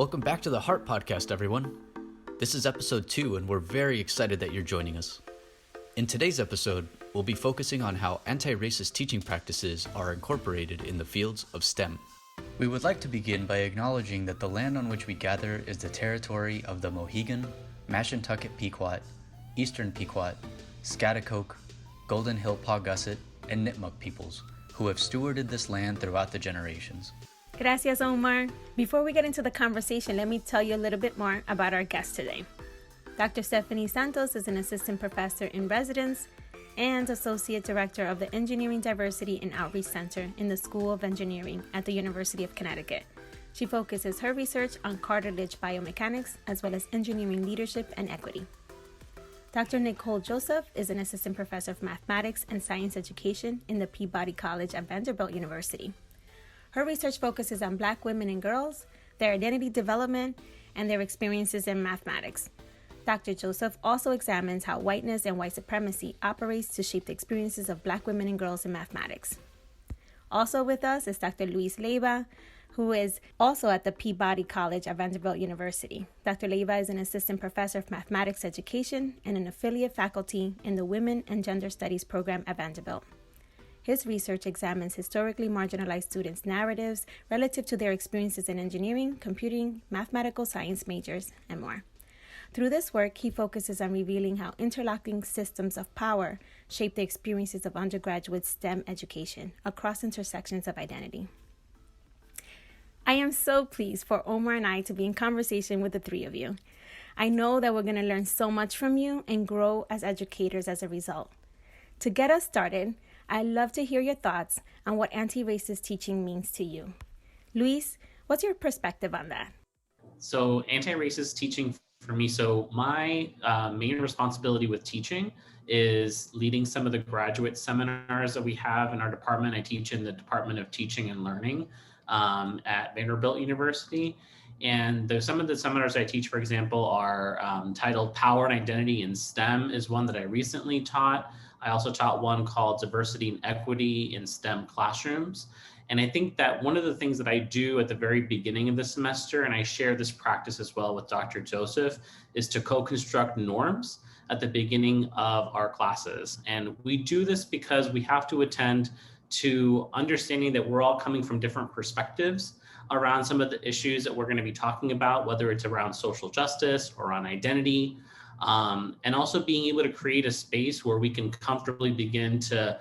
Welcome back to the H.E.A.R.T podcast, everyone. This is episode 2, and we're very excited that you're joining us. In today's episode, we'll be focusing on how anti-racist teaching practices are incorporated in the fields of STEM. We would like to begin by acknowledging that the land on which we gather is the territory of the Mohegan, Mashantucket Pequot, Eastern Pequot, Schaghticoke, Golden Hill Paugussett, and Nipmuc peoples, who have stewarded this land throughout the generations. Gracias, Omar. Before we get into the conversation, let me tell you a little bit more about our guest today. Dr. Stephany Santos is an assistant professor in residence and associate director of the Engineering Diversity and Outreach Center in the School of Engineering at the University of Connecticut. She focuses her research on cartilage biomechanics as well as engineering leadership and equity. Dr. Nicole Joseph is an assistant professor of mathematics and science education in the Peabody College at Vanderbilt University. Her research focuses on Black women and girls, their identity development, and their experiences in mathematics. Dr. Joseph also examines how whiteness and white supremacy operates to shape the experiences of Black women and girls in mathematics. Also with us is Dr. Leyva, who is also at the Peabody College at Vanderbilt University. Dr. Leyva is an assistant professor of mathematics education and an affiliate faculty in the Women and Gender Studies program at Vanderbilt. His research examines historically marginalized students' narratives relative to their experiences in engineering, computing, mathematical science majors, and more. Through this work, he focuses on revealing how interlocking systems of power shape the experiences of undergraduate STEM education across intersections of identity. I am so pleased for Omar and I to be in conversation with the three of you. I know that we're going to learn so much from you and grow as educators as a result. To get us started, I'd love to hear your thoughts on what anti-racist teaching means to you. Luis, what's your perspective on that? So anti-racist teaching for me, so my main responsibility with teaching is leading some of the graduate seminars that we have in our department. I teach in the Department of Teaching and Learning at Vanderbilt University. And some of the seminars I teach, for example, are titled Power and Identity in STEM is one that I recently taught. I also taught one called Diversity and Equity in STEM Classrooms. And I think that one of the things that I do at the very beginning of the semester, and I share this practice as well with Dr. Joseph, is to co-construct norms at the beginning of our classes. And we do this because we have to attend to understanding that we're all coming from different perspectives around some of the issues that we're going to be talking about, whether it's around social justice or on identity, and also being able to create a space where we can comfortably begin to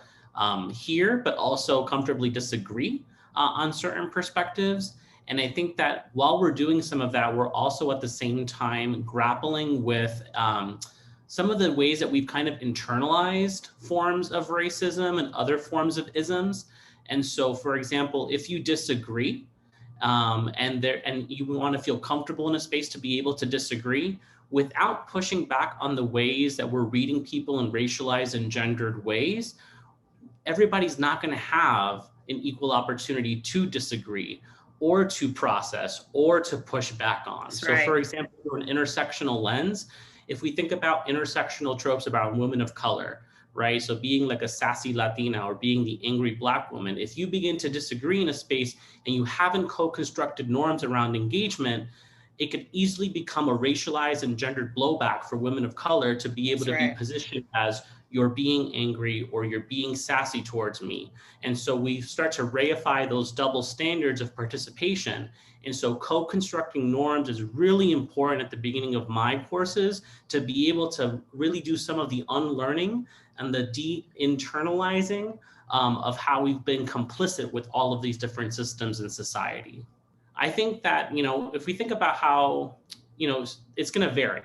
hear, but also comfortably disagree on certain perspectives. And I think that while we're doing some of that, we're also at the same time grappling with some of the ways that we've kind of internalized forms of racism and other forms of isms. And so, for example, if you disagree and you want to feel comfortable in a space to be able to disagree without pushing back on the ways that we're reading people in racialized and gendered ways, everybody's not going to have an equal opportunity to disagree or to process or to push back on. That's so right. For example, through an intersectional lens, if we think about intersectional tropes about women of color, right? So being like a sassy Latina or being the angry Black woman, if you begin to disagree in a space and you haven't co-constructed norms around engagement, it could easily become a racialized and gendered blowback for women of color to be able to be positioned as you're being angry or you're being sassy towards me. And so we start to reify those double standards of participation. And so co-constructing norms is really important at the beginning of my courses to be able to really do some of the unlearning and the de-internalizing of how we've been complicit with all of these different systems in society. I think that, if we think about how, it's going to vary.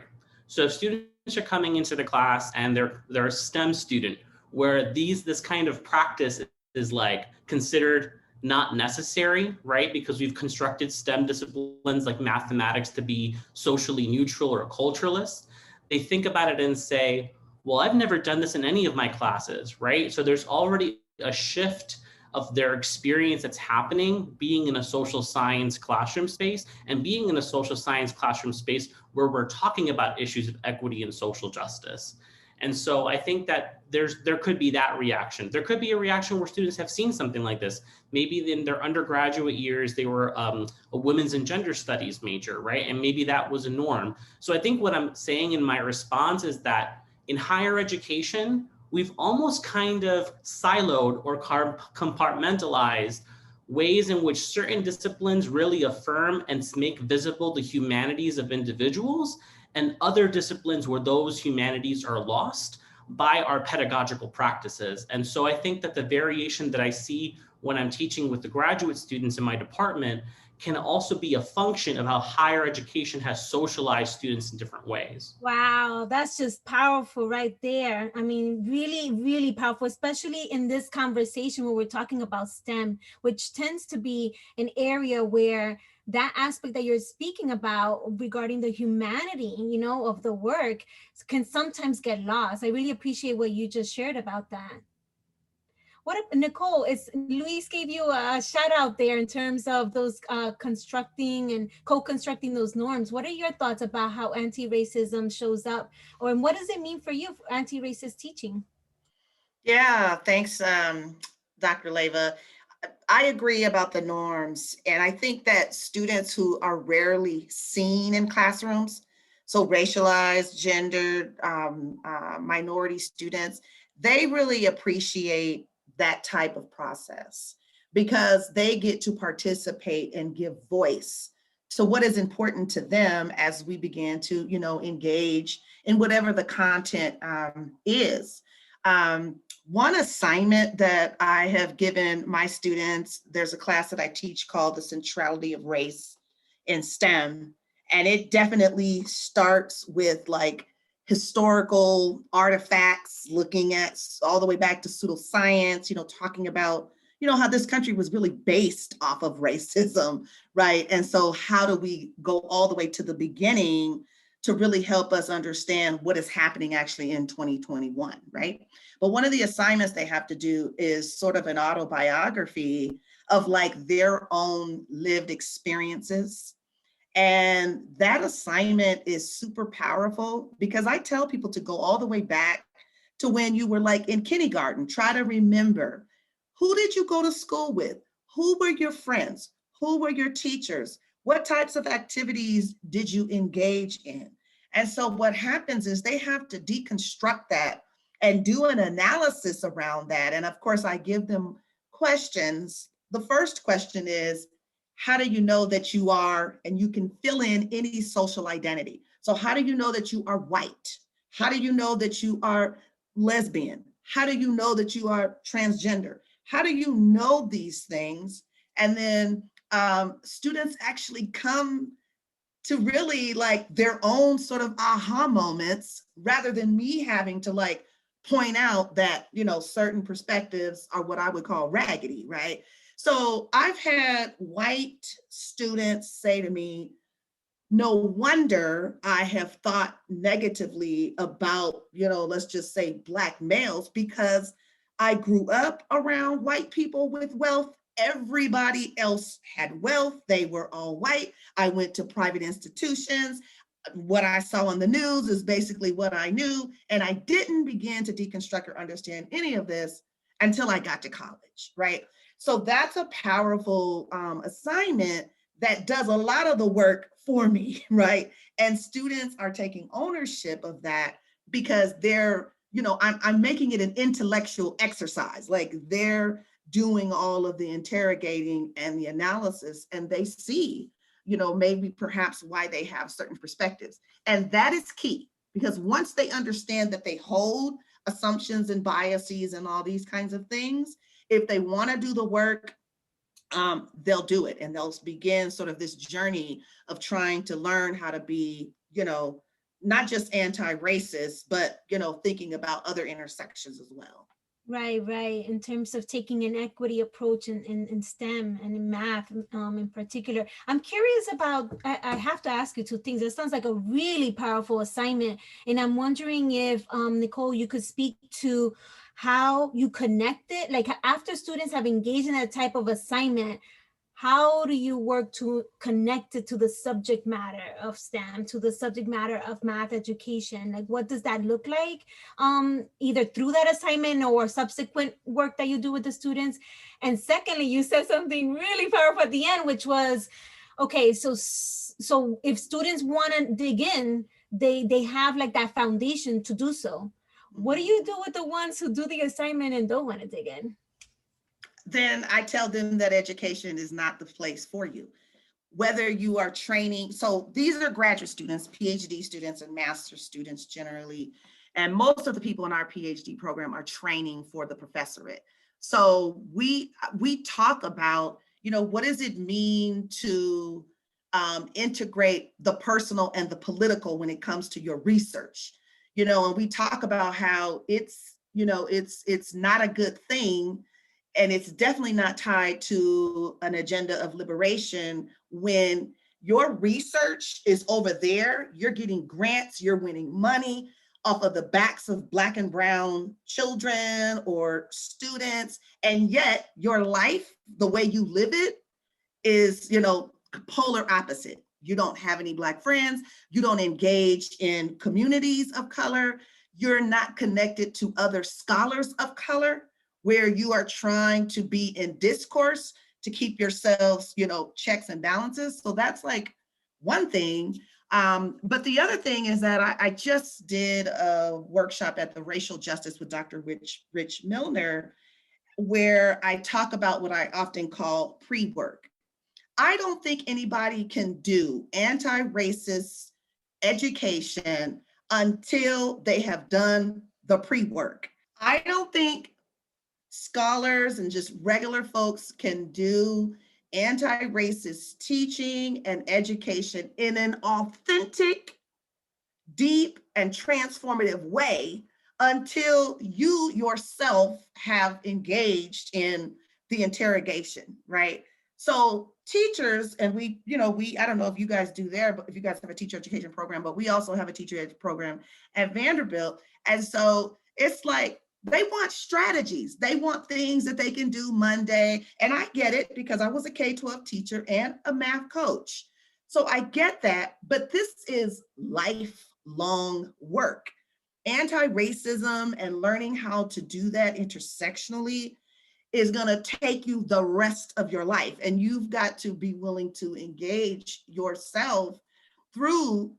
So if students are coming into the class and they're a STEM student where this kind of practice is like considered not necessary, right? Because we've constructed STEM disciplines like mathematics to be socially neutral or culturalist. They think about it and say, well, I've never done this in any of my classes, right? So there's already a shift of their experience that's happening being in a social science classroom space and being in a social science classroom space where we're talking about issues of equity and social justice. And so I think that there could be that reaction. There could be a reaction where students have seen something like this. Maybe in their undergraduate years, they were a women's and gender studies major, right? And maybe that was a norm. So I think what I'm saying in my response is that in higher education, we've almost kind of siloed or compartmentalized ways in which certain disciplines really affirm and make visible the humanities of individuals, and other disciplines where those humanities are lost by our pedagogical practices. And so I think that the variation that I see when I'm teaching with the graduate students in my department can also be a function of how higher education has socialized students in different ways. Wow, that's just powerful right there. I mean, really, really powerful, especially in this conversation where we're talking about STEM, which tends to be an area where that aspect that you're speaking about regarding the humanity, of the work can sometimes get lost. I really appreciate what you just shared about that. What if, Nicole, is Luis gave you a shout out there in terms of those constructing and co-constructing those norms. What are your thoughts about how anti-racism shows up, or what does it mean for you for anti-racist teaching? Yeah, thanks, Dr. Leyva. I agree about the norms. And I think that students who are rarely seen in classrooms, so racialized, gendered, minority students, they really appreciate that type of process because they get to participate and give voice to what is important to them as we begin to, engage in whatever the content is. One assignment that I have given my students, there's a class that I teach called the Centrality of Race in STEM. And it definitely starts with like historical artifacts, looking at all the way back to pseudoscience, talking about, how this country was really based off of racism, right? And so how do we go all the way to the beginning to really help us understand what is happening actually in 2021, right? But one of the assignments they have to do is sort of an autobiography of like their own lived experiences. And that assignment is super powerful because I tell people to go all the way back to when you were like in kindergarten. Try to remember, who did you go to school with? Who were your friends? Who were your teachers? What types of activities did you engage in? And so what happens is they have to deconstruct that and do an analysis around that. And of course, I give them questions. The first question is, how do you know that you are, and you can fill in any social identity. So how do you know that you are white? How do you know that you are lesbian? How do you know that you are transgender? How do you know these things? And then students actually come to really like their own sort of aha moments rather than me having to like point out that, certain perspectives are what I would call raggedy, right? So I've had white students say to me, no wonder I have thought negatively about, let's just say Black males, because I grew up around white people with wealth. Everybody else had wealth. They were all white. I went to private institutions. What I saw on the news is basically what I knew. And I didn't begin to deconstruct or understand any of this until I got to college, right? So that's a powerful assignment that does a lot of the work for me, right? And students are taking ownership of that because they're, I'm making it an intellectual exercise. Like they're doing all of the interrogating and the analysis, and they see, maybe perhaps why they have certain perspectives. And that is key, because once they understand that they hold assumptions and biases and all these kinds of things, if they want to do the work, they'll do it, and they'll begin sort of this journey of trying to learn how to be, not just anti-racist, but, thinking about other intersections as well. Right. In terms of taking an equity approach in STEM and in math in particular. I'm curious about, I have to ask you two things. It sounds like a really powerful assignment. And I'm wondering if, Nicole, you could speak to how you connect it, like after students have engaged in that type of assignment, how do you work to connect it to the subject matter of STEM, to the subject matter of math education? Like, what does that look like? Either through that assignment or subsequent work that you do with the students. And secondly, you said something really powerful at the end, which was, okay, so if students want to dig in, they have like that foundation to do so. What do you do with the ones who do the assignment and don't want to dig in? Then I tell them that education is not the place for you. Whether you are training, so these are graduate students, PhD students, and master's students generally. And most of the people in our PhD program are training for the professorate. So we talk about, what does it mean to integrate the personal and the political when it comes to your research? And we talk about how it's not a good thing. And it's definitely not tied to an agenda of liberation when your research is over there, you're getting grants, you're winning money off of the backs of Black and brown children or students. And yet your life, the way you live it is, polar opposite. You don't have any Black friends. You don't engage in communities of color. You're not connected to other scholars of color, where you are trying to be in discourse to keep yourselves, checks and balances. So that's like one thing. But the other thing is that I just did a workshop at the Racial Justice with Dr. Rich Milner, where I talk about what I often call pre-work. I don't think anybody can do anti-racist education until they have done the pre-work. I don't think scholars and just regular folks can do anti-racist teaching and education in an authentic, deep, and transformative way until you yourself have engaged in the interrogation, right? So teachers, and I don't know if you guys do there, but if you guys have a teacher education program, but we also have a teacher ed program at Vanderbilt. And so it's like, they want strategies. They want things that they can do Monday. And I get it because I was a K-12 teacher and a math coach. So I get that, but this is lifelong work. Anti-racism and learning how to do that intersectionally is going to take you the rest of your life. And you've got to be willing to engage yourself through,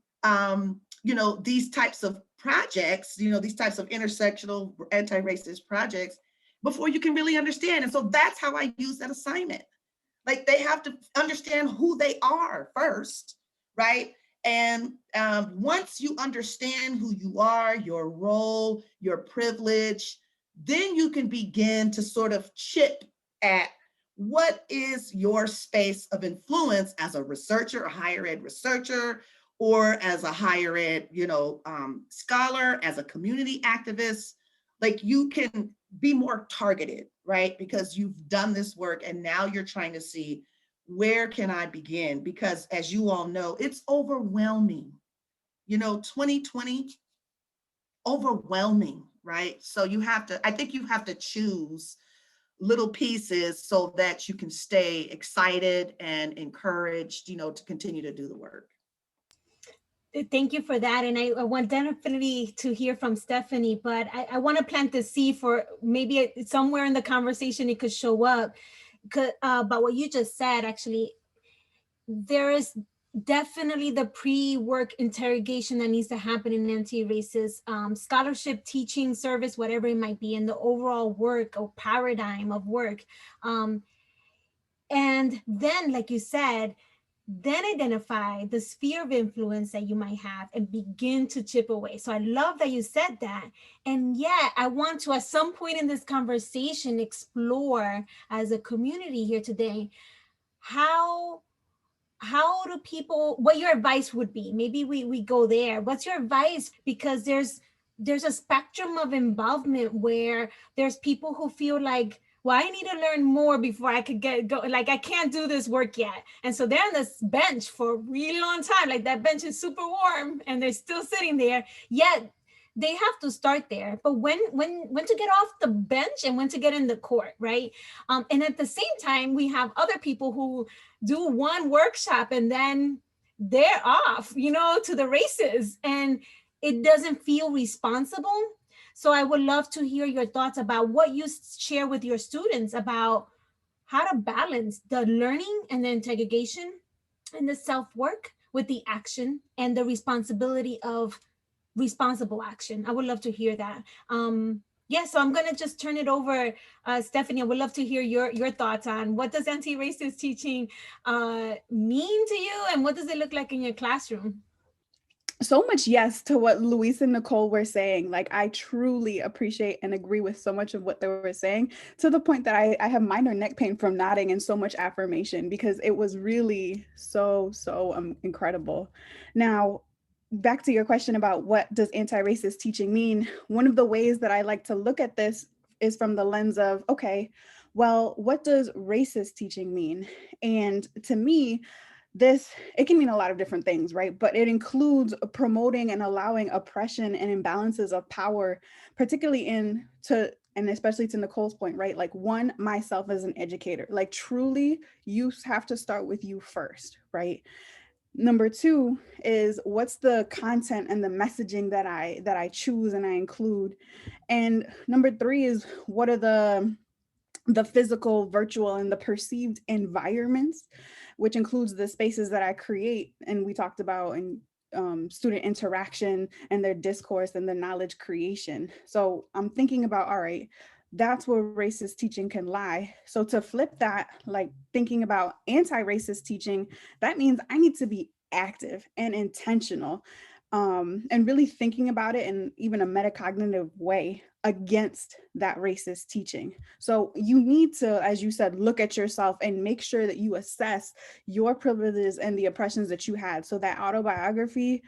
these types of projects, these types of intersectional anti-racist projects before you can really understand. And so that's how I use that assignment. Like, they have to understand who they are first, right? And once you understand who you are, your role, your privilege, then you can begin to sort of chip at what is your space of influence as a researcher, a higher ed researcher, or as a higher ed, scholar, as a community activist. Like, you can be more targeted, right? Because you've done this work and now you're trying to see, where can I begin? Because as you all know, it's overwhelming. 2020, overwhelming, right? So I think you have to choose little pieces so that you can stay excited and encouraged, to continue to do the work. Thank you for that. And I want definitely to hear from Stephany, but I want to plant the seed for maybe somewhere in the conversation it could show up. But what you just said, actually, there is definitely the pre-work interrogation that needs to happen in anti-racist scholarship, teaching, service, whatever it might be, in the overall work or paradigm of work. And then, like you said, then identify the sphere of influence that you might have and begin to chip away. So I love that you said that. And yet I want to, at some point in this conversation, explore as a community here today, how do people, what your advice would be? Maybe we go there. What's your advice? Because there's a spectrum of involvement where there's people who feel like, well, I need to learn more before I could go. Like, I can't do this work yet. And so they're on this bench for a really long time. Like, that bench is super warm and they're still sitting there. Yet they have to start there, but when to get off the bench and when to get in the court, right? And at the same time, we have other people who do one workshop and then they're off, to the races, and it doesn't feel responsible. So I would love to hear your thoughts about what you share with your students about how to balance the learning and the interrogation and the self-work with the action and the responsibility of responsible action. I would love to hear that. Yeah, so I'm gonna just turn it over, Stephany. I would love to hear your thoughts on what does anti-racist teaching mean to you, and what does it look like in your classroom? So much yes to what Luis and Nicole were saying. Like, I truly appreciate and agree with so much of what they were saying, to the point that I have minor neck pain from nodding and so much affirmation, because it was really so incredible. Now, back to your question about what does anti-racist teaching mean, one of the ways that I like to look at this is from the lens of, okay, well, what does racist teaching mean? And to me, it can mean a lot of different things, right? But it includes promoting and allowing oppression and imbalances of power, particularly and especially to Nicole's point, right? Like, one, myself as an educator, like, truly, you have to start with you first, right? Number two is, what's the content and the messaging that I choose and I include? And number three is, what are the physical, virtual, and the perceived environments, which includes the spaces that I create. And we talked about in student interaction and their discourse and the knowledge creation. So I'm thinking about, all right, that's where racist teaching can lie. So to flip that, like thinking about anti-racist teaching, that means I need to be active and intentional, and really thinking about it in even a metacognitive way against that racist teaching. So you need to, as you said, look at yourself and make sure that you assess your privileges and the oppressions that you had. So that autobiography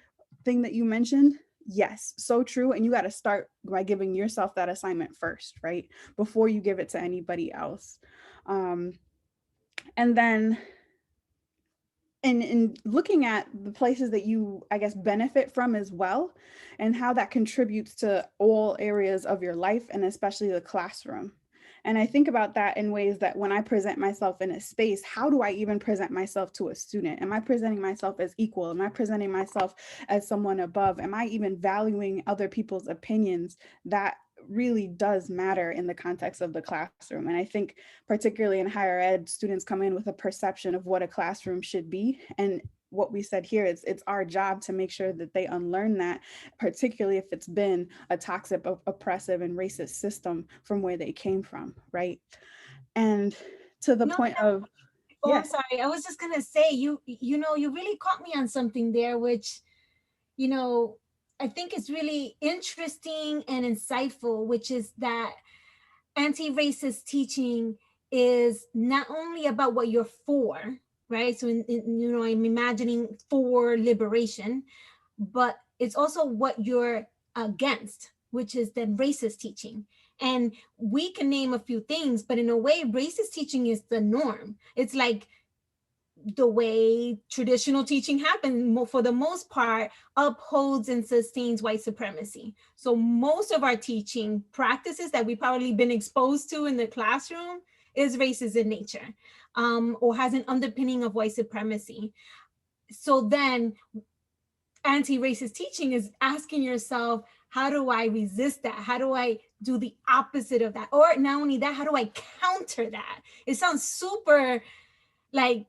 thing that you mentioned, yes, so true. And you got to start by giving yourself that assignment first, right? Before you give it to anybody else. And then in looking at the places that you, I guess, benefit from as well, and how that contributes to all areas of your life, and especially the classroom. And I think about that in ways that when I present myself in a space, how do I even present myself to a student? Am I presenting myself as equal? Am I presenting myself as someone above? Am I even valuing other people's opinions? That really does matter in the context of the classroom. And I think particularly in higher ed, students come in with a perception of what a classroom should be. And what we said here is, it's our job to make sure that they unlearn that, particularly if it's been a toxic, oppressive, and racist system from where they came from, right? And to the point of, Oh, I'm yes. sorry. I was just gonna say, you really caught me on something there, which, I think is really interesting and insightful, which is that anti-racist teaching is not only about what you're for, right? So, I'm imagining for liberation, but it's also what you're against, which is then racist teaching. And we can name a few things, but in a way, racist teaching is the norm. It's like the way traditional teaching happens, for the most part, upholds and sustains white supremacy. So most of our teaching practices that we've probably been exposed to in the classroom is racist in nature, or has an underpinning of white supremacy. So then anti-racist teaching is asking yourself, how do I resist that? How do I do the opposite of that? Or not only that, how do I counter that? It sounds super like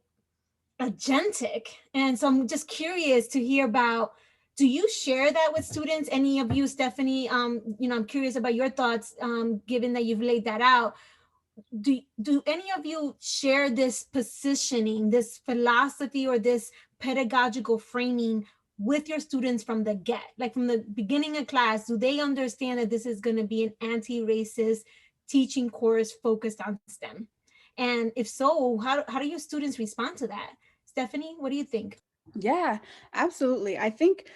agentic. And so I'm just curious to hear about, do you share that with students? Any of you, Stephany? I'm curious about your thoughts, given that you've laid that out. Do any of you share this positioning, this philosophy, or this pedagogical framing with your students from the get? Like from the beginning of class, do they understand that this is going to be an anti-racist teaching course focused on STEM? And if so, how do your students respond to that? Stephany, what do you think? Yeah, absolutely. I think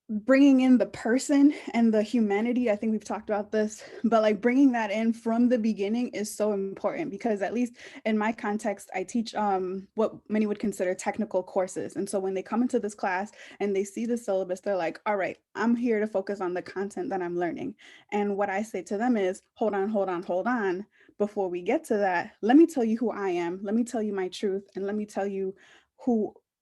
bringing in the person and the humanity. I think we've talked about this, but like bringing that in from the beginning is so important, because at least in my context, I teach what many would consider technical courses. And so when they come into this class and they see the syllabus, they're like, all right, I'm here to focus on the content that I'm learning. And what I say to them is, hold on, hold on, hold on. Before we get to that, let me tell you who I am. Let me tell you my truth. And let me tell you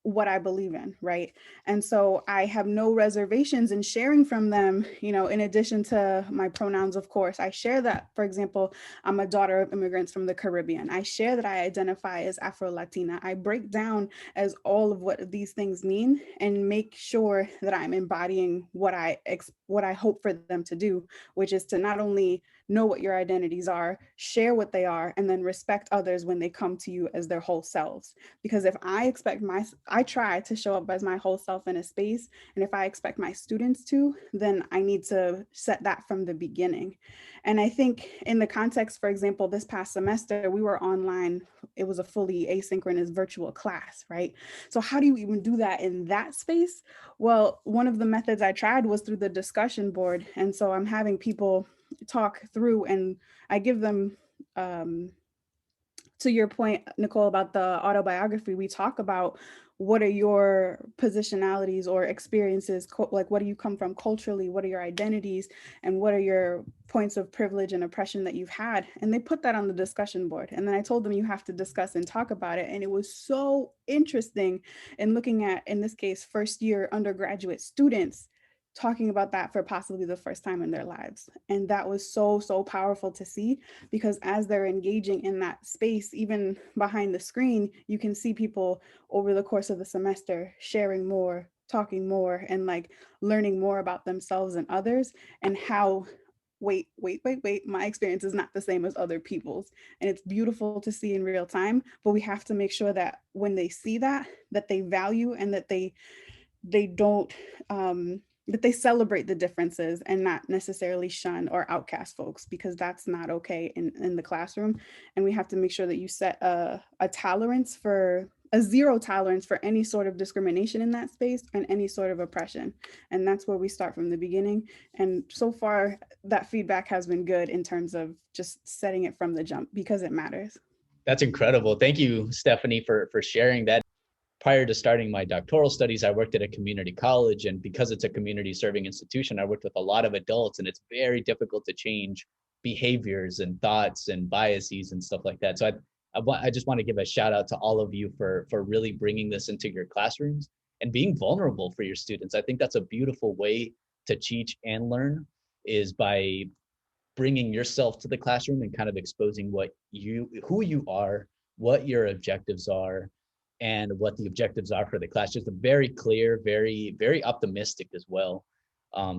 what I believe in, right? And so I have no reservations in sharing from them, in addition to my pronouns, of course. I share that, for example, I'm a daughter of immigrants from the Caribbean. I share that I identify as Afro-Latina. I break down as all of what these things mean and make sure that I'm embodying what I hope for them to do, which is to not only know what your identities are, share what they are, and then respect others when they come to you as their whole selves. Because if I try to show up as my whole self in a space, and if I expect my students to, then I need to set that from the beginning. And I think in the context, for example, this past semester, we were online. It was a fully asynchronous virtual class, right? So how do you even do that in that space? Well, one of the methods I tried was through the discussion board. And so I'm having people talk through, and I give them, to your point, Nicole, about the autobiography, we talk about what are your positionalities or experiences, like what do you come from culturally, what are your identities, and what are your points of privilege and oppression that you've had. And they put that on the discussion board. And then I told them you have to discuss and talk about it. And it was so interesting in looking at, in this case, first year undergraduate students talking about that for possibly the first time in their lives. And that was so, so powerful to see, because as they're engaging in that space, even behind the screen, you can see people over the course of the semester sharing more, talking more, and like learning more about themselves and others, and how wait, my experience is not the same as other people's. And it's beautiful to see in real time, but we have to make sure that when they see that, that they value, and that they don't, that they celebrate the differences and not necessarily shun or outcast folks, because that's not okay in the classroom. And we have to make sure that you set a tolerance for a zero tolerance for any sort of discrimination in that space and any sort of oppression. And that's where we start from the beginning. And so far, that feedback has been good in terms of just setting it from the jump, because it matters. That's incredible. Thank you, Stephany, for sharing that. Prior to starting my doctoral studies, I worked at a community college, and because it's a community serving institution, I worked with a lot of adults, and it's very difficult to change behaviors and thoughts and biases and stuff like that. So I just want to give a shout out to all of you for really bringing this into your classrooms and being vulnerable for your students. I think that's a beautiful way to teach and learn, is by bringing yourself to the classroom and kind of exposing who you are, what your objectives are, and what the objectives are for the class. Just a very clear, very, very optimistic as well.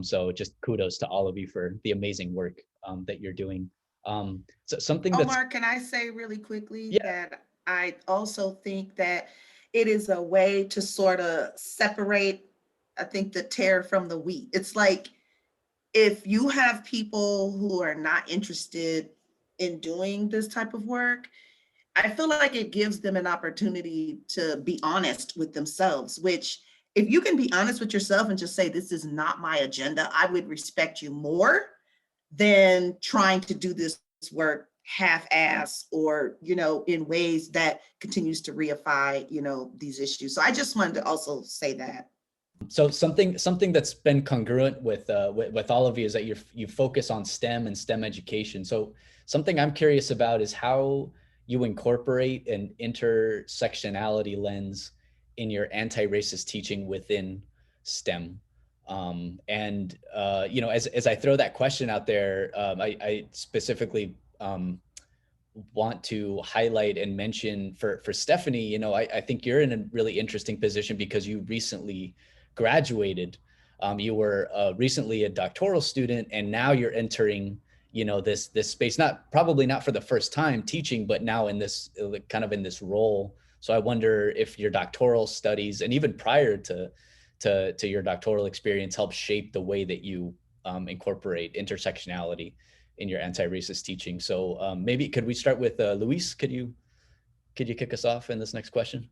So just kudos to all of you for the amazing work that you're doing. So something that's— Omar, can I say really quickly Yeah. that I also think that it is a way to sort of separate, I think, the tare from the wheat. It's like, if you have people who are not interested in doing this type of work, I feel like it gives them an opportunity to be honest with themselves, which, if you can be honest with yourself and just say, this is not my agenda, I would respect you more than trying to do this work half-ass, or, in ways that continues to reify, these issues. So I just wanted to also say that. So something that's been congruent with all of you is that you focus on STEM and STEM education. So something I'm curious about is how you incorporate an intersectionality lens in your anti-racist teaching within STEM. As I throw that question out there, I specifically want to highlight and mention for Stephany, I think you're in a really interesting position because you recently graduated. You were recently a doctoral student, and now you're entering, this space, probably not for the first time teaching, but now in this kind of in this role. So I wonder if your doctoral studies, and even prior to your doctoral experience, helped shape the way that you incorporate intersectionality in your anti-racist teaching. So maybe could we start with Luis? Could you kick us off in this next question?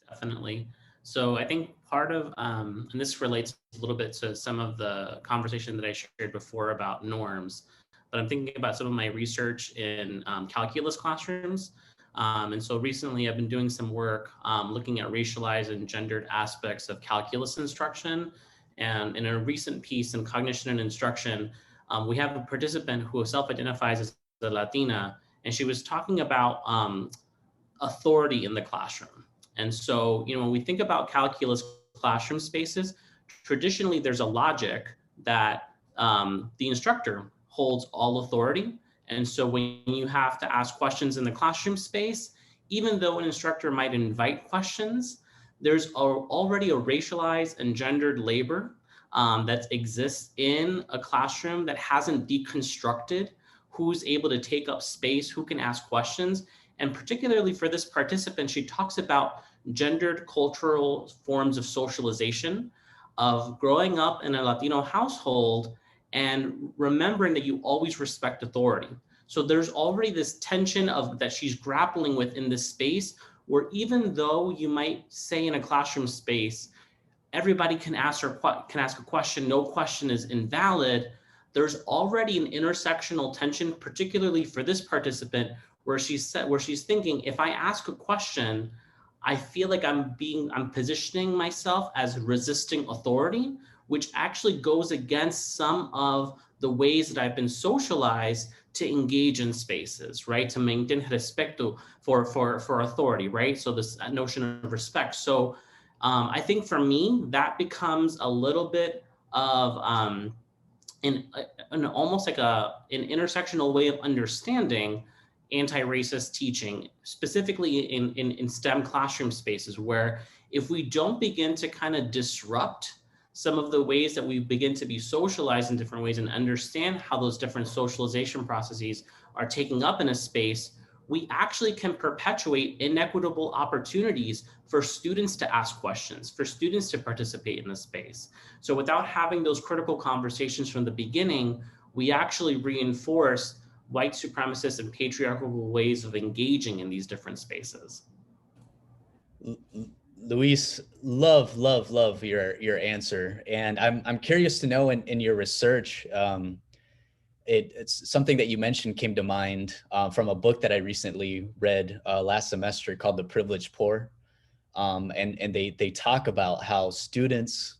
Definitely. So I think part of, and this relates a little bit to some of the conversation that I shared before about norms, but I'm thinking about some of my research in calculus classrooms. And so recently I've been doing some work looking at racialized and gendered aspects of calculus instruction. And in a recent piece in Cognition and Instruction, we have a participant who self-identifies as a Latina, and she was talking about authority in the classroom. And so, when we think about calculus classroom spaces, traditionally there's a logic that the instructor holds all authority. And so when you have to ask questions in the classroom space, even though an instructor might invite questions, there's already a racialized and gendered labor that exists in a classroom that hasn't deconstructed who's able to take up space, who can ask questions. And particularly for this participant, she talks about gendered cultural forms of socialization, of growing up in a Latino household and remembering that you always respect authority. So there's already this tension of that she's grappling with in this space, where even though you might say in a classroom space, everybody can ask a question, no question is invalid, there's already an intersectional tension, particularly for this participant, where she's thinking, if I ask a question, I feel like I'm positioning myself as resisting authority, which actually goes against some of the ways that I've been socialized to engage in spaces, right? To maintain respeto for authority, right? So this notion of respect. So I think for me, that becomes a little bit of an almost like an intersectional way of understanding anti-racist teaching, specifically in STEM classroom spaces, where if we don't begin to kind of disrupt some of the ways that we begin to be socialized in different ways and understand how those different socialization processes are taking up in a space, we actually can perpetuate inequitable opportunities for students to ask questions, for students to participate in the space. So without having those critical conversations from the beginning, we actually reinforce white supremacist and patriarchal ways of engaging in these different spaces. Luis, love your answer. And I'm curious to know in your research, it's something that you mentioned came to mind from a book that I recently read last semester called The Privileged Poor. And they talk about how students,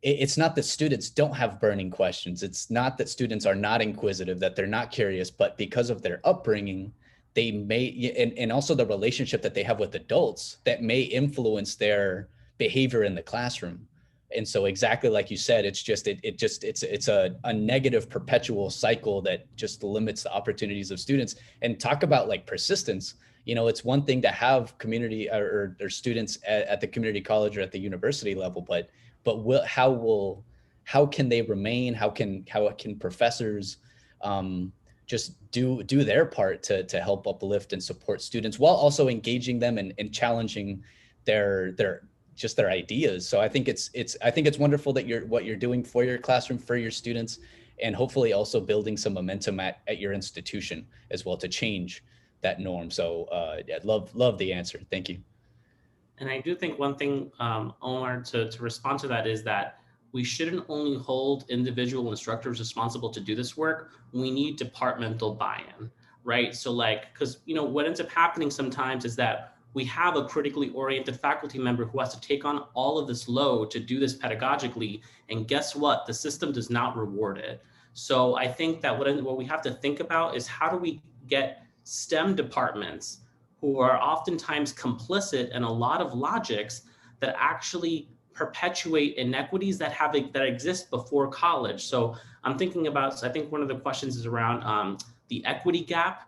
it's not that students don't have burning questions. It's not that students are not inquisitive, that they're not curious, but because of their upbringing, they may, and also the relationship that they have with adults that may influence their behavior in the classroom. And so exactly like you said, it's a negative perpetual cycle that just limits the opportunities of students. And talk about like persistence. It's one thing to have community or students at the community college or at the university level, but how can they remain? How can professors just do their part to help uplift and support students while also engaging them and challenging their ideas. So I think it's wonderful that what you're doing for your classroom, for your students, and hopefully also building some momentum at your institution as well to change that norm. So yeah, love the answer. Thank you. And I do think one thing, Omar, to respond to that is that we shouldn't only hold individual instructors responsible to do this work. We need departmental buy-in, right? So because what ends up happening sometimes is that we have a critically oriented faculty member who has to take on all of this load to do this pedagogically. And guess what? The system does not reward it. So I think that what we have to think about is how do we get STEM departments who are oftentimes complicit in a lot of logics that actually perpetuate inequities that exist before college. So I'm thinking about, so I think one of the questions is around the equity gap,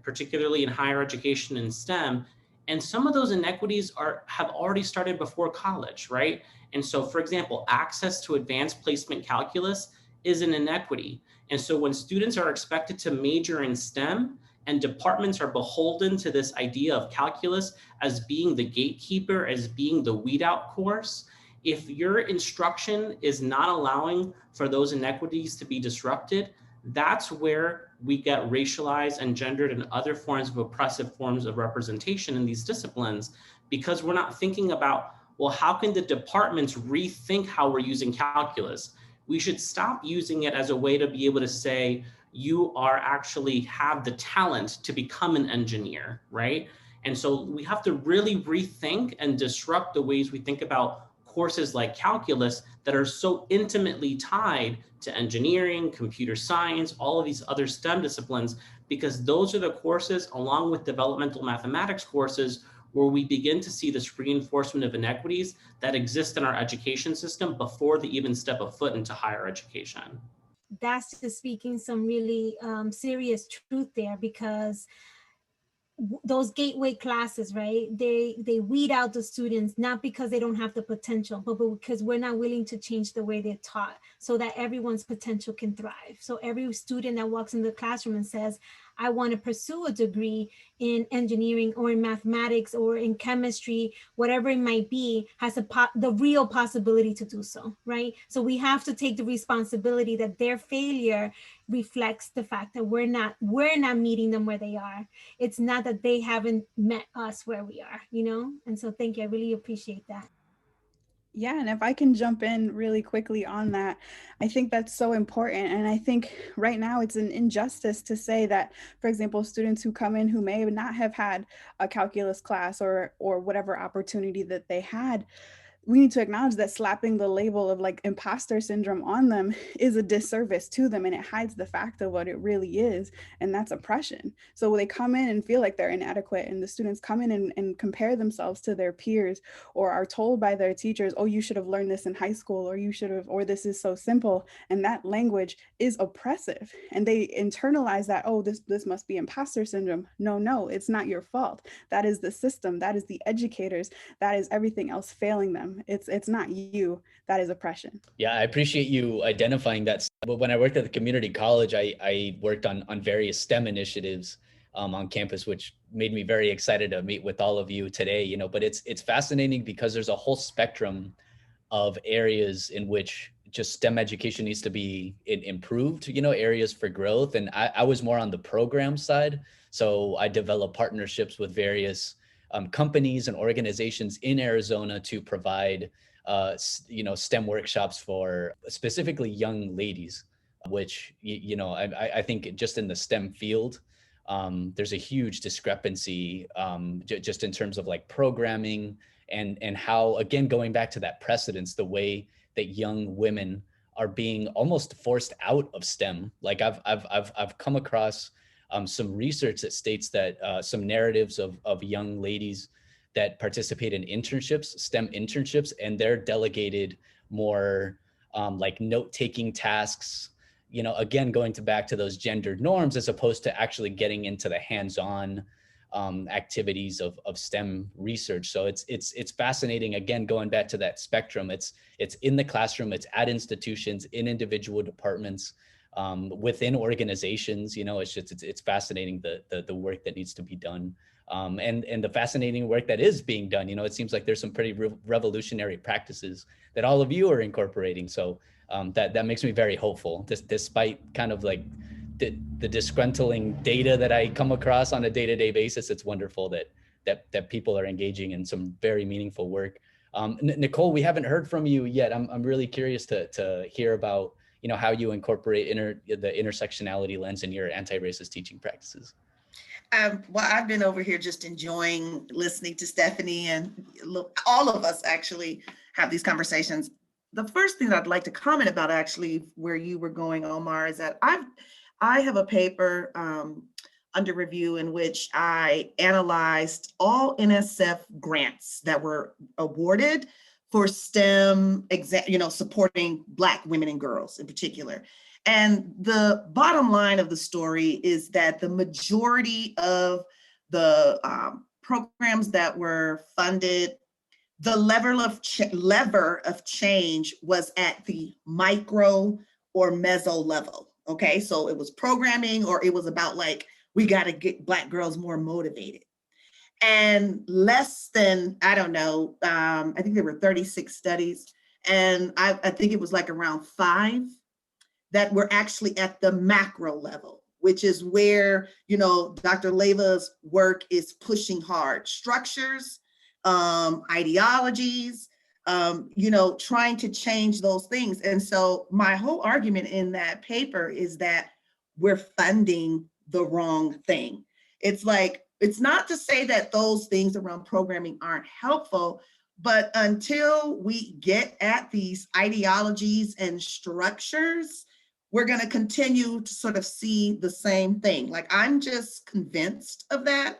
particularly in higher education and STEM. And some of those inequities have already started before college, right? And so, for example, access to advanced placement calculus is an inequity. And so when students are expected to major in STEM, and departments are beholden to this idea of calculus as being the gatekeeper, as being the weed out course, if your instruction is not allowing for those inequities to be disrupted, that's where we get racialized and gendered and other forms of oppressive forms of representation in these disciplines, because we're not thinking about, well, how can the departments rethink how we're using calculus? We should stop using it as a way to be able to say, you are actually have the talent to become an engineer, right? And so we have to really rethink and disrupt the ways we think about courses like calculus that are so intimately tied to engineering, computer science, all of these other STEM disciplines, because those are the courses, along with developmental mathematics courses, where we begin to see this reinforcement of inequities that exist in our education system before they even step a foot into higher education. That's just speaking some really serious truth there, because those gateway classes, right? They weed out the students, not because they don't have the potential, but because we're not willing to change the way they're taught so that everyone's potential can thrive. So every student that walks in the classroom and says, I want to pursue a degree in engineering or in mathematics or in chemistry, whatever it might be, has the real possibility to do so, right? So we have to take the responsibility that their failure reflects the fact that we're not meeting them where they are. It's not that they haven't met us where we are, you know? And so thank you. I really appreciate that. Yeah, and if I can jump in really quickly on that, I think that's so important. And I think right now it's an injustice to say that, for example, students who come in who may not have had a calculus class or whatever opportunity that they had, we need to acknowledge that slapping the label of like imposter syndrome on them is a disservice to them, and it hides the fact of what it really is, and that's oppression. So they come in and feel like they're inadequate, and the students come in and compare themselves to their peers, or are told by their teachers, oh, you should have learned this in high school, or you should have, or this is so simple. And that language is oppressive, and they internalize that, oh, this must be imposter syndrome. No, it's not your fault. That is the system, that is the educators, that is everything else failing them. It's not you, that is oppression. Yeah, I appreciate you identifying that. But when I worked at the community college, I worked on various STEM initiatives on campus, which made me very excited to meet with all of you today. You know, but it's fascinating because there's a whole spectrum of areas in which just STEM education needs to be improved, you know, areas for growth. And I was more on the program side. So I developed partnerships with various companies and organizations in Arizona to provide, you know, STEM workshops for specifically young ladies, which, you know, I think just in the STEM field, there's a huge discrepancy just in terms of like programming and how, again, going back to that precedence, the way that young women are being almost forced out of STEM. Like I've come across some research that states that some narratives of young ladies that participate in internships, STEM internships, and they're delegated more like note-taking tasks, you know, again, going back to those gendered norms, as opposed to actually getting into the hands-on activities of STEM research. So it's fascinating, again, going back to that spectrum. It's in the classroom, it's at institutions, in individual departments, within organizations. You know, it's fascinating the work that needs to be done, and the fascinating work that is being done. You know, it seems like there's some pretty revolutionary practices that all of you are incorporating. So that makes me very hopeful, despite kind of like the disgruntling data that I come across on a day-to-day basis. It's wonderful that people are engaging in some very meaningful work. Nicole, we haven't heard from you yet. I'm really curious to hear about, you know, how you incorporate the intersectionality lens in your anti-racist teaching practices. Well, I've been over here just enjoying listening to Stephany, and all of us actually have these conversations. The first thing that I'd like to comment about, actually, where you were going, Omar, is that I have a paper under review in which I analyzed all NSF grants that were awarded for STEM, supporting Black women and girls in particular. And the bottom line of the story is that the majority of the programs that were funded, the lever of change was at the micro or meso level. Okay, so it was programming, or it was about like, we got to get Black girls more motivated. And less than, I don't know, I think there were 36 studies, and I think it was like around 5 that were actually at the macro level, which is where, you know, Dr. Leyva's work is pushing hard. Structures, ideologies, trying to change those things. And so my whole argument in that paper is that we're funding the wrong thing. It's like, it's not to say that those things around programming aren't helpful, but until we get at these ideologies and structures, we're going to continue to sort of see the same thing. Like, I'm just convinced of that,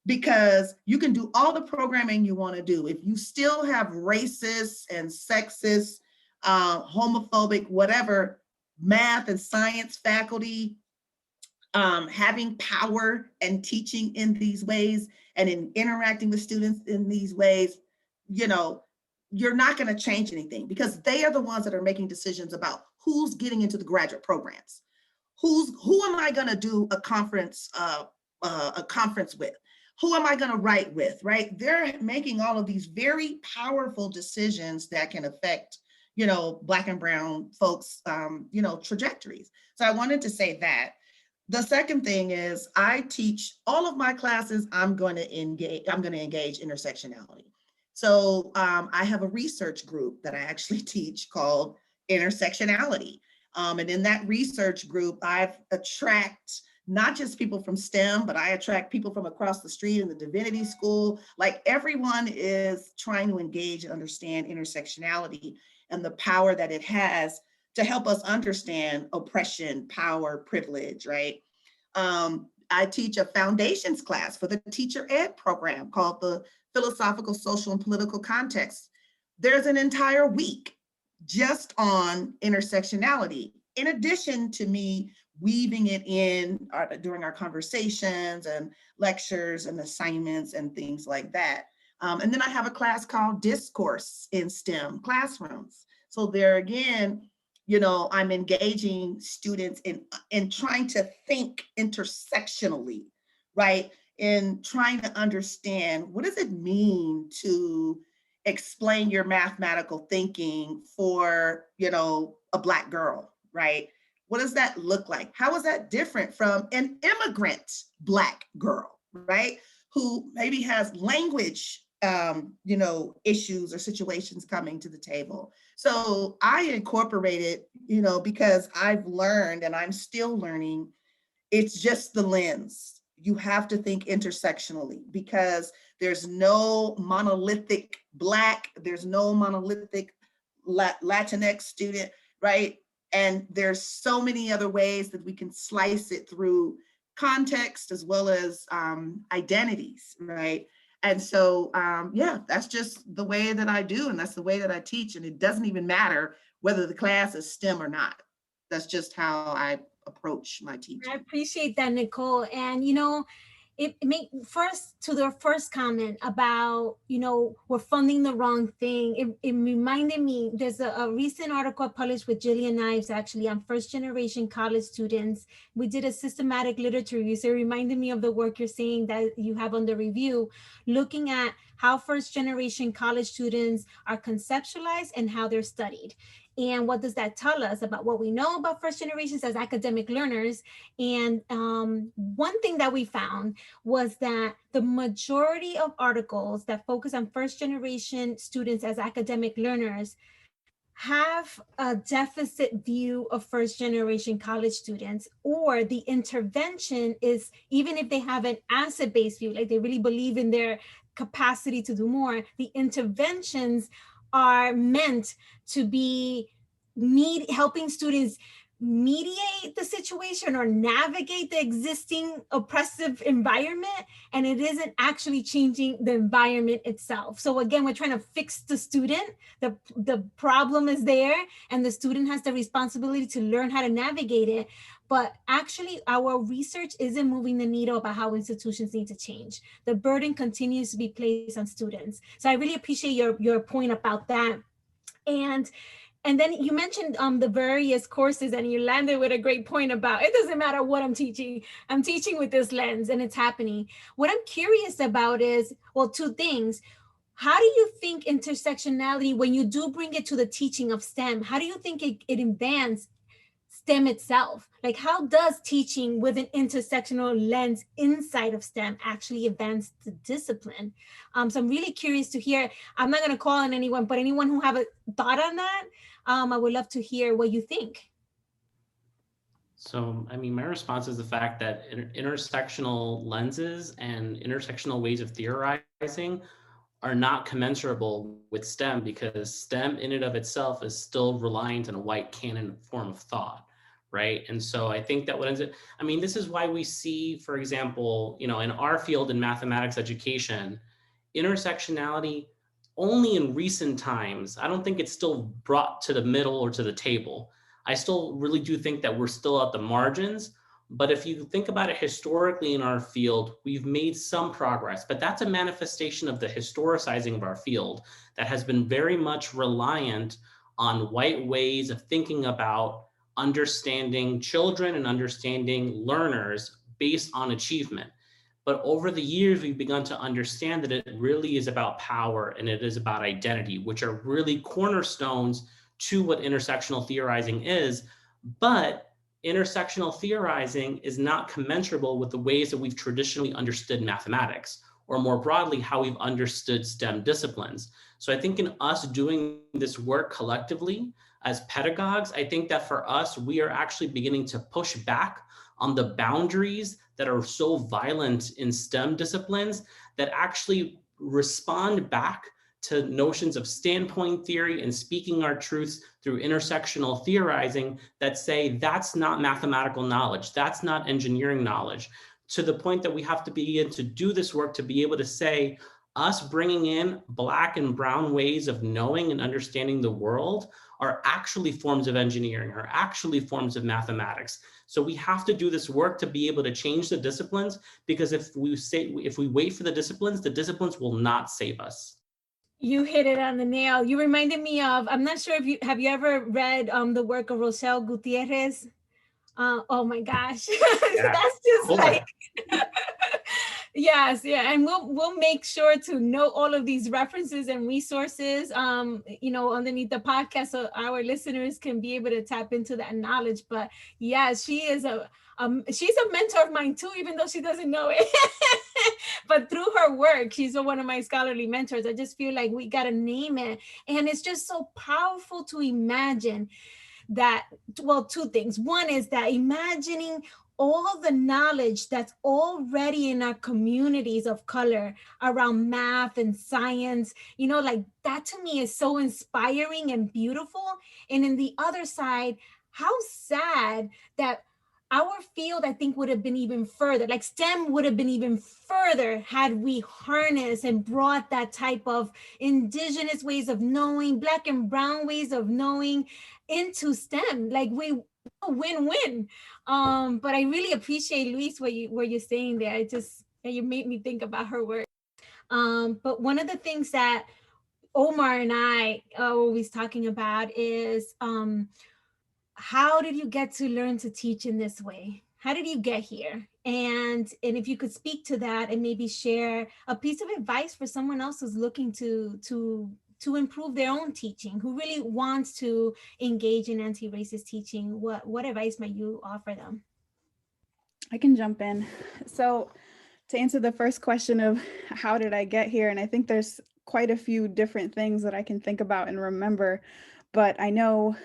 because you can do all the programming you want to do. If you still have racist and sexist, homophobic, whatever, math and science faculty having power and teaching in these ways and in interacting with students in these ways, you're not going to change anything, because they are the ones that are making decisions about who's getting into the graduate programs. Who am I going to do a conference with? Who am I going to write with, right? They're making all of these very powerful decisions that can affect, Black and brown folks, trajectories. So I wanted to say that. The second thing is, I teach all of my classes, I'm going to engage intersectionality. So I have a research group that I actually teach called Intersectionality. And in that research group, I've attract not just people from STEM, but I attract people from across the street in the divinity school. Like, everyone is trying to engage and understand intersectionality and the power that it has to help us understand oppression, power, privilege, right? I teach a foundations class for the teacher ed program called the Philosophical, Social, and Political Context. There's an entire week just on intersectionality, in addition to me weaving it in during our conversations and lectures and assignments and things like that. And then I have a class called Discourse in STEM Classrooms. So there again, I'm engaging students in trying to think intersectionally, right? In trying to understand, what does it mean to explain your mathematical thinking for, a Black girl, right? What does that look like? How is that different from an immigrant Black girl, right? Who maybe has language, issues or situations coming to the table. So I incorporated, because I've learned, and I'm still learning, it's just the lens. You have to think intersectionally, because there's no monolithic Black, there's no monolithic Latinx student, right? And there's so many other ways that we can slice it through context as well as identities, right? And so, that's just the way that I do, and that's the way that I teach. And it doesn't even matter whether the class is STEM or not. That's just how I approach my teaching. I appreciate that, Nicole. And it make first to their first comment about we're funding the wrong thing. It reminded me, there's a recent article published with Jillian Ives actually on first generation college students. We did a systematic literature review. So it reminded me of the work you're saying that you have under review, looking at how first generation college students are conceptualized and how they're studied. And what does that tell us about what we know about first generations as academic learners? And one thing that we found was that the majority of articles that focus on first generation students as academic learners have a deficit view of first generation college students, or the intervention is, even if they have an asset-based view, like they really believe in their capacity to do more, the interventions are meant to be helping students mediate the situation or navigate the existing oppressive environment, and it isn't actually changing the environment itself. So again, we're trying to fix the student. The problem is there, and the student has the responsibility to learn how to navigate it. But actually, our research isn't moving the needle about how institutions need to change. The burden continues to be placed on students. So I really appreciate your point about that. And then you mentioned the various courses, and you landed with a great point about it doesn't matter what I'm teaching with this lens, and it's happening. What I'm curious about is, well, two things. How do you think intersectionality, when you do bring it to the teaching of STEM, how do you think it advances STEM itself? Like, how does teaching with an intersectional lens inside of STEM actually advance the discipline? So I'm really curious to hear. I'm not going to call on anyone, but anyone who have a thought on that, I would love to hear what you think. So, I mean, my response is the fact that intersectional lenses and intersectional ways of theorizing are not commensurable with STEM, because STEM in and of itself is still reliant on a white canon form of thought, right? And so I think that what ends up, I mean, this is why we see, for example, in our field in mathematics education, intersectionality only in recent times. I don't think it's still brought to the middle or to the table. I still really do think that we're still at the margins. But if you think about it historically in our field, we've made some progress, but that's a manifestation of the historicizing of our field that has been very much reliant on white ways of thinking about understanding children and understanding learners based on achievement. But over the years, we've begun to understand that it really is about power and it is about identity, which are really cornerstones to what intersectional theorizing is. But intersectional theorizing is not commensurable with the ways that we've traditionally understood mathematics, or more broadly, how we've understood STEM disciplines. So I think in us doing this work collectively as pedagogues, I think that for us, we are actually beginning to push back on the boundaries that are so violent in STEM disciplines that actually respond back to notions of standpoint theory and speaking our truths through intersectional theorizing that say that's not mathematical knowledge, that's not engineering knowledge, to the point that we have to begin to do this work to be able to say us bringing in Black and brown ways of knowing and understanding the world are actually forms of engineering, are actually forms of mathematics. So we have to do this work to be able to change the disciplines, because if we wait for the disciplines will not save us. You hit it on the nail. You reminded me of, I'm not sure if you have ever read the work of Roselle Gutierrez. Oh my gosh. Yeah, That's just cool. like yes, yeah, and we'll make sure to note all of these references and resources underneath the podcast, so our listeners can be able to tap into that knowledge. But yeah, she's a mentor of mine too, even though she doesn't know it. But through her work, she's one of my scholarly mentors. I just feel like we gotta name it. And it's just so powerful to imagine that, well, two things. One is that imagining all of the knowledge that's already in our communities of color around math and science, like that to me is so inspiring and beautiful. And in the other side, how sad that our field, I think, would have been even further, like STEM would have been even further had we harnessed and brought that type of indigenous ways of knowing, Black and brown ways of knowing into STEM. Like we win-win. But I really appreciate, Luis, what you're saying there. You made me think about her work. But one of the things that Omar and I are always talking about is how did you get to learn to teach in this way? How did you get here? And if you could speak to that and maybe share a piece of advice for someone else who's looking to improve their own teaching, who really wants to engage in anti-racist teaching, what advice might you offer them? I can jump in. So to answer the first question of how did I get here, and I think there's quite a few different things that I can think about and remember. But I know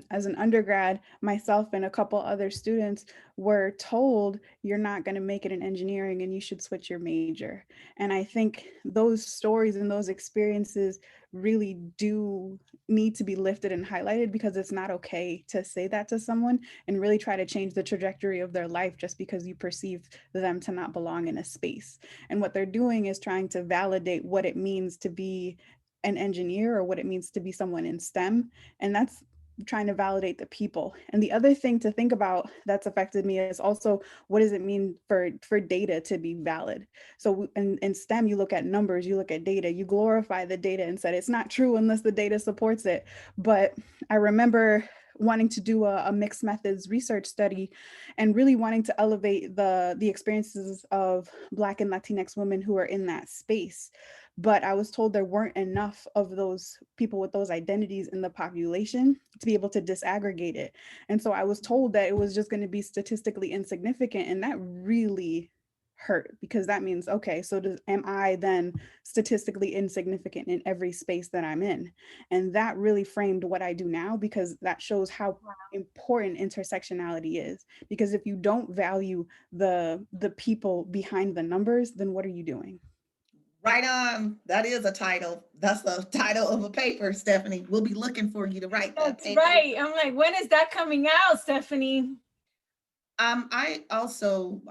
as an undergrad, myself and a couple other students were told you're not going to make it in engineering and you should switch your major. And I think those stories and those experiences really do need to be lifted and highlighted, because it's not okay to say that to someone and really try to change the trajectory of their life just because you perceive them to not belong in a space. And what they're doing is trying to validate what it means to be an engineer or what it means to be someone in STEM. And that's trying to validate the people. And the other thing to think about that's affected me is also, what does it mean for data to be valid? So in STEM, you look at numbers, you look at data, you glorify the data and said it's not true unless the data supports it. But I remember wanting to do a mixed methods research study and really wanting to elevate the experiences of Black and Latinx women who are in that space. but I was told there weren't enough of those people with those identities in the population to be able to disaggregate it. And so I was told that it was just going to be statistically insignificant, and that really hurt, because that means, okay, so am I then statistically insignificant in every space that I'm in? And that really framed what I do now, because that shows how important intersectionality is. Because if you don't value the people behind the numbers, then what are you doing? Right on. That is a title. That's the title of a paper, Stephany. We'll be looking for you to write that That's paper. right. I'm like, when is that coming out, Stephany? I also,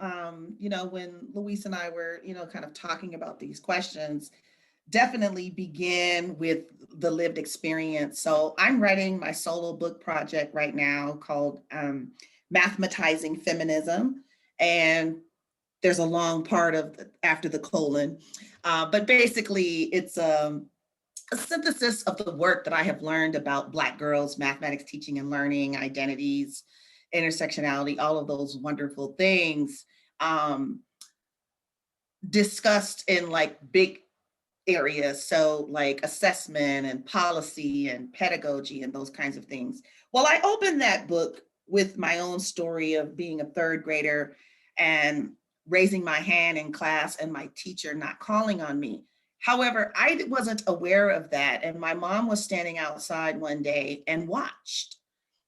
when Luis and I were, kind of talking about these questions, definitely begin with the lived experience. So I'm writing my solo book project right now called Mathematizing Feminism. And there's a long part of after the colon. But basically, it's a synthesis of the work that I have learned about Black girls, mathematics teaching and learning, identities, intersectionality, all of those wonderful things, discussed in like big areas. So like assessment and policy and pedagogy and those kinds of things. Well, I opened that book with my own story of being a third grader and raising my hand in class and my teacher not calling on me. However, I wasn't aware of that. And my mom was standing outside one day and watched.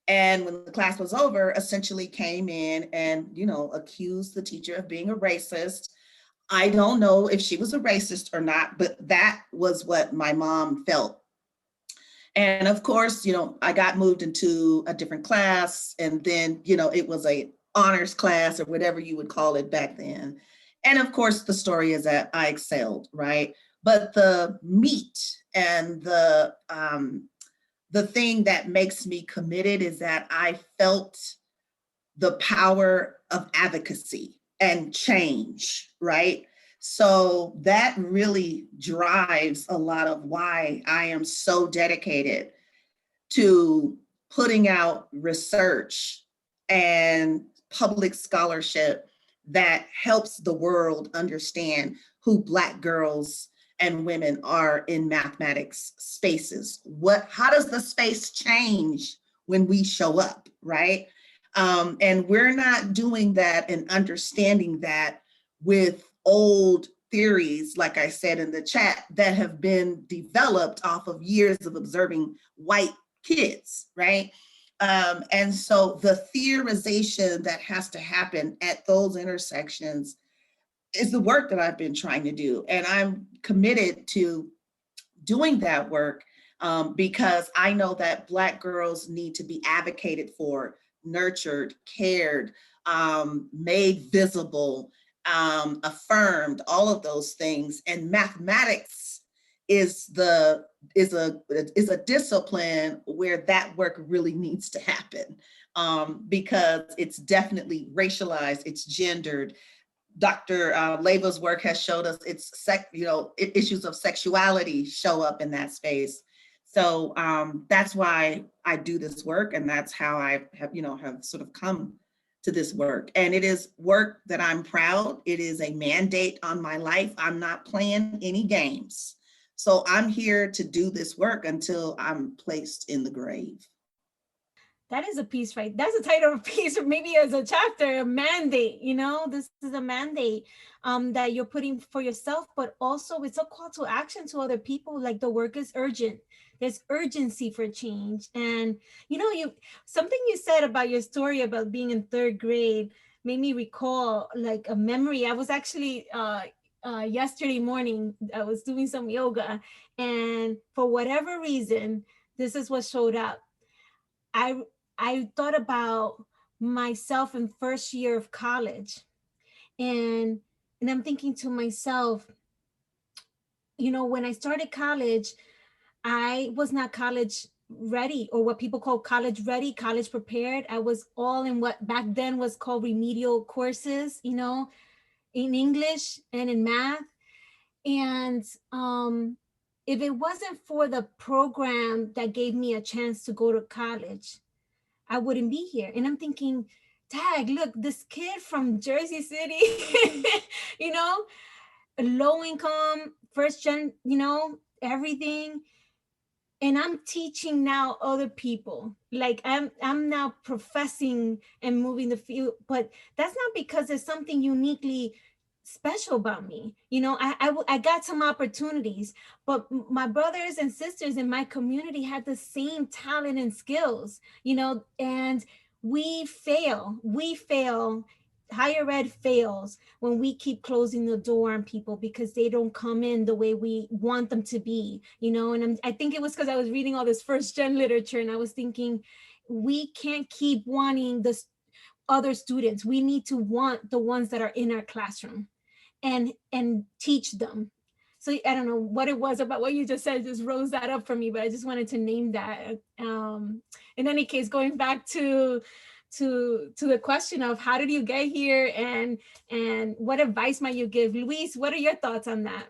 And when the class was over, essentially came in and, accused the teacher of being a racist. I don't know if she was a racist or not, but that was what my mom felt. And of course, I got moved into a different class, and then, it was a honors class or whatever you would call it back then. And of course, the story is that I excelled, right? But the meat and the thing that makes me committed is that I felt the power of advocacy and change, right? So that really drives a lot of why I am so dedicated to putting out research and public scholarship that helps the world understand who Black girls and women are in mathematics spaces. How does the space change when we show up, right? And we're not doing that and understanding that with old theories, like I said in the chat, that have been developed off of years of observing white kids, right? And so the theorization that has to happen at those intersections is the work that I've been trying to do. And I'm committed to doing that work because I know that Black girls need to be advocated for, nurtured, cared, made visible, affirmed, all of those things. And mathematics is a discipline where that work really needs to happen because it's definitely racialized, it's gendered. Dr. Leyva's work has showed us issues of sexuality show up in that space. So that's why I do this work, and that's how I have sort of come to this work. And it is work that I'm proud. It is a mandate on my life. I'm not playing any games. So I'm here to do this work until I'm placed in the grave. That is a piece, right? That's a title of a piece, or maybe as a chapter, a mandate. This is a mandate that you're putting for yourself, but also it's a call to action to other people. Like, the work is urgent. There's urgency for change. And something you said about your story about being in third grade made me recall like a memory. I was actually yesterday morning, I was doing some yoga, and for whatever reason, this is what showed up. I thought about myself in first year of college, and I'm thinking to myself, when I started college, I was not college ready, or what people call college ready, college prepared. I was all in what back then was called remedial courses, in English and in math. And if it wasn't for the program that gave me a chance to go to college, I wouldn't be here. And I'm thinking, tag, look, this kid from Jersey City, low income first gen, everything. And I'm teaching now other people. Like I'm now professing and moving the field, but that's not because there's something uniquely special about me. I got some opportunities, but my brothers and sisters in my community had the same talent and skills, and we fail. Higher ed fails when we keep closing the door on people because they don't come in the way we want them to be, and I think it was because I was reading all this first gen literature and I was thinking, we can't keep wanting the other students. We need to want the ones that are in our classroom and teach them. So I don't know what it was about what you just said, just rose that up for me, but I just wanted to name that. In any case, going back to the question of how did you get here and what advice might you give? Luis, what are your thoughts on that?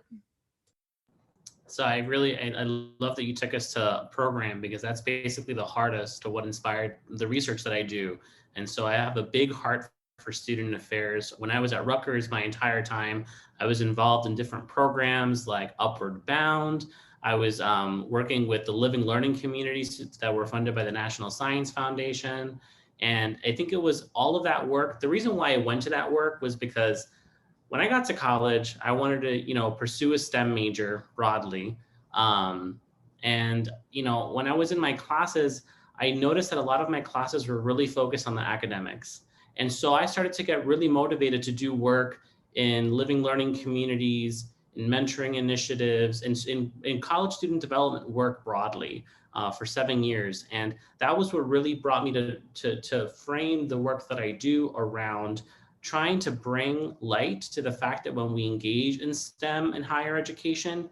So I love that you took us to a program, because that's basically the heart as to what inspired the research that I do. And so I have a big heart for student affairs. When I was at Rutgers, my entire time, I was involved in different programs like Upward Bound. I was working with the living learning communities that were funded by the National Science Foundation. And I think it was all of that work. The reason why I went to that work was because when I got to college, I wanted to, pursue a STEM major broadly. And when I was in my classes, I noticed that a lot of my classes were really focused on the academics. And so I started to get really motivated to do work in living learning communities, in mentoring initiatives, and in college student development work broadly for 7 years. And that was what really brought me to frame the work that I do around trying to bring light to the fact that when we engage in STEM in higher education,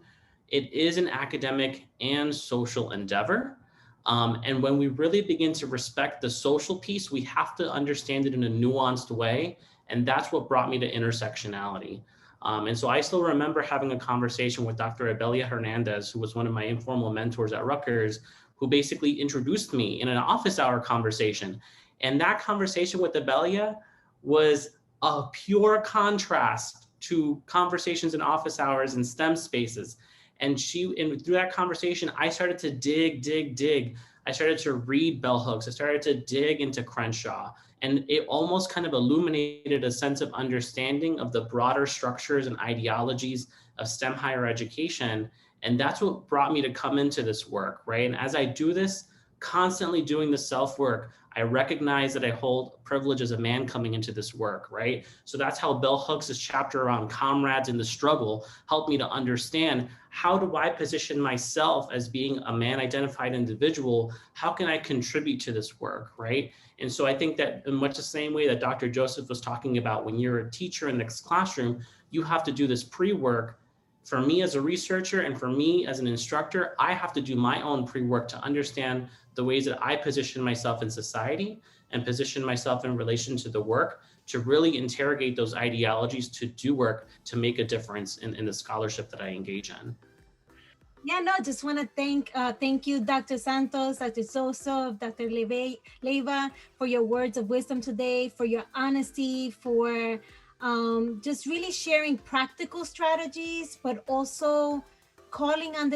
it is an academic and social endeavor. And when we really begin to respect the social piece, we have to understand it in a nuanced way. And that's what brought me to intersectionality. And so I still remember having a conversation with Dr. Abelia Hernandez, who was one of my informal mentors at Rutgers, who basically introduced me in an office hour conversation. And that conversation with Abelia was a pure contrast to conversations in office hours and STEM spaces. And through that conversation, I started to dig. I started to read bell hooks. I started to dig into Crenshaw. And it almost kind of illuminated a sense of understanding of the broader structures and ideologies of STEM higher education. And that's what brought me to come into this work, right? And as I do this, constantly doing the self-work, I recognize that I hold privilege as a man coming into this work, right? So that's how Bell Hooks' chapter around comrades in the struggle helped me to understand, how do I position myself as being a man-identified individual? How can I contribute to this work, right? And so I think that in much the same way that Dr. Joseph was talking about, when you're a teacher in the classroom, you have to do this pre-work. For me as a researcher and for me as an instructor, I have to do my own pre-work to understand the ways that I position myself in society and position myself in relation to the work, to really interrogate those ideologies, to do work, to make a difference in the scholarship that I engage in. Yeah, no, just want to thank you, Dr. Santos, Dr. Joseph, Dr. Leyva, for your words of wisdom today, for your honesty, for just really sharing practical strategies, but also calling out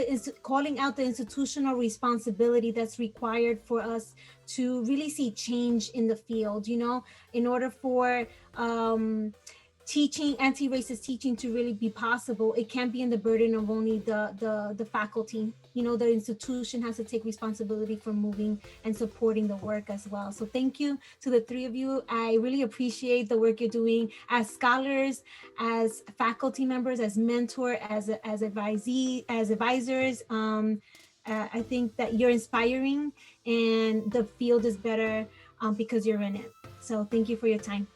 the institutional responsibility that's required for us to really see change in the field, in order for anti-racist teaching to really be possible. It can't be in the burden of only the faculty. The institution has to take responsibility for moving and supporting the work as well. So thank you to the three of you. I really appreciate the work you're doing as scholars, as faculty members, as mentor, as advisors. I think that you're inspiring, and the field is better because you're in it. So thank you for your time.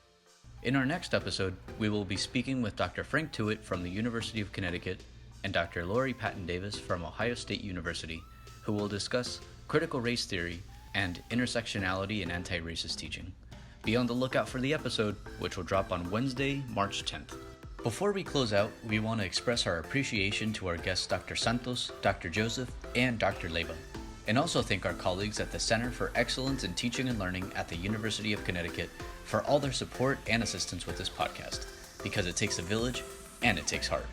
In our next episode, we will be speaking with Dr. Frank Tuitt from the University of Connecticut and Dr. Lori Patton Davis from Ohio State University, who will discuss critical race theory and intersectionality in anti-racist teaching. Be on the lookout for the episode, which will drop on Wednesday, March 10th. Before we close out, we want to express our appreciation to our guests Dr. Santos, Dr. Joseph, and Dr. Leyva, and also thank our colleagues at the Center for Excellence in Teaching and Learning at the University of Connecticut for all their support and assistance with this podcast, because it takes a village and it takes heart.